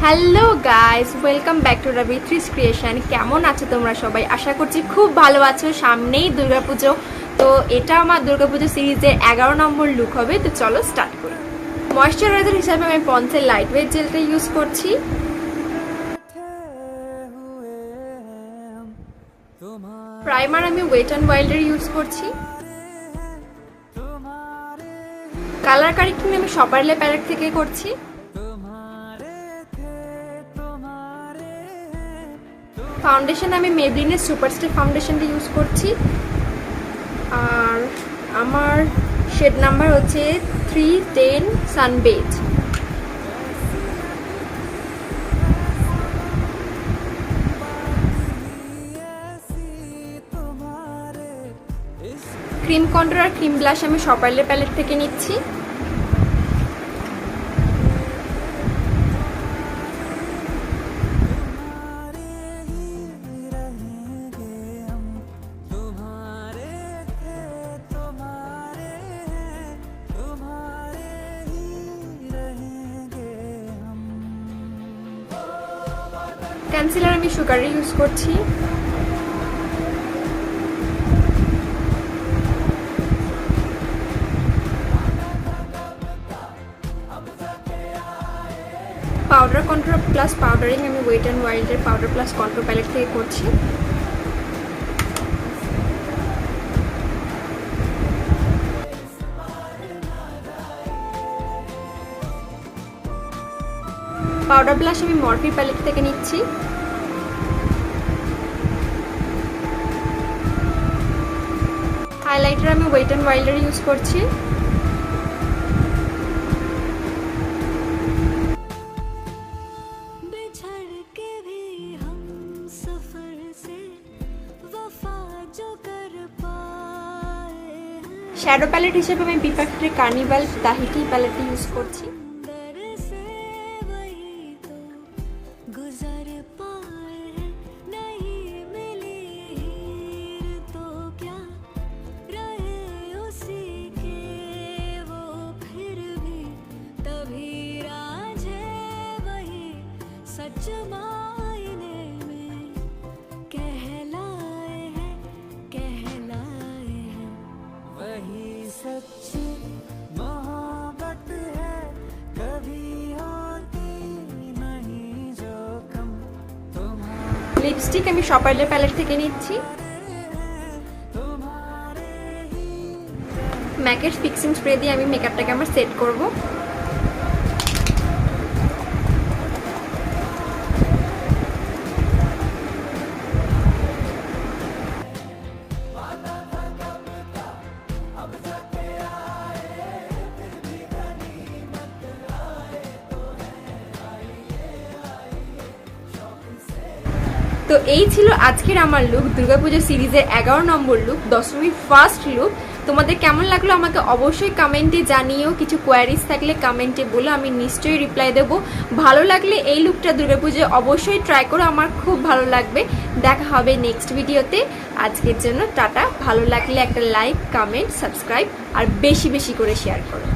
Hello guys, welcome back to রাবিথ্রিস creation. কেমন আছো তোমরা সবাই? আশা করছি খুব ভালো আছো। সামনেই দুর্গাপুজো, তো এটা আমার দুর্গাপুজো সিরিজের 11 নম্বর লুক হবে। তো চলো স্টার্ট করি। ময়শ্চারাইজার হিসাবে আমি পন্সের লাইট ওয়েট জেলটা ইউজ করছি। প্রাইমার আমি ওয়েট অ্যান্ড ওয়াইল্ডের ইউজ করছি। কালার কারেক্টিং আমি সপারলে প্যালেট থেকে করছি। ফাউন্ডেশন আমি মেবলিনের সুপারস্টার ফাউন্ডেশনটা ইউজ করছি, আর আমার শেড নাম্বার হচ্ছে 310 সানবেজ। ক্রিম কন্ট্রোল আর ক্রিম ব্লাশ আমি সপারলে প্যালেট থেকে নিচ্ছি। কনসিলার আমি সুগারের ইউজ করছি। পাউডার কন্ট্রোল প্লাস পাউডারিং আমি ওয়েট অ্যান্ড ওয়াইল্ডের পাউডার প্লাস কন্ট্রোল প্যালেট থেকে করছি। পাউডার ব্লাশ আমি মরফি প্যালেট থেকে নিচ্ছি। হাইলাইটার আমি ওয়েট অ্যান্ড ওয়াইল্ডের ইউজ করছি। শ্যাডো প্যালেট হিসেবে আমি বিপাকের কার্নিভাল তাহিটি প্যালেটটি ইউজ করছি। লিপস্টিক আমি সপারলে প্যালেট থেকে নিচ্ছি। ম্যাকের ফিক্সিং স্প্রে দিয়ে আমি মেকআপটাকে আমার সেট করব। তো এই ছিল আজকের আমার লুক, দুর্গাপুজো সিরিজের 11 নম্বর লুক, দশমীর ফার্স্ট লুক। তোমাদের কেমন লাগলো আমাকে অবশ্যই কমেন্টে জানিও। কিছু কোয়ারিজ থাকলে কমেন্টে বলো, আমি নিশ্চয়ই রিপ্লাই দেবো। ভালো লাগলে এই লুকটা দুর্গাপুজোয় অবশ্যই ট্রাই করো, আমার খুব ভালো লাগবে। দেখা হবে নেক্সট ভিডিওতে। আজকের জন্য টাটা। ভালো লাগলে একটা লাইক, কমেন্ট, সাবস্ক্রাইব আর বেশি বেশি করে শেয়ার করো।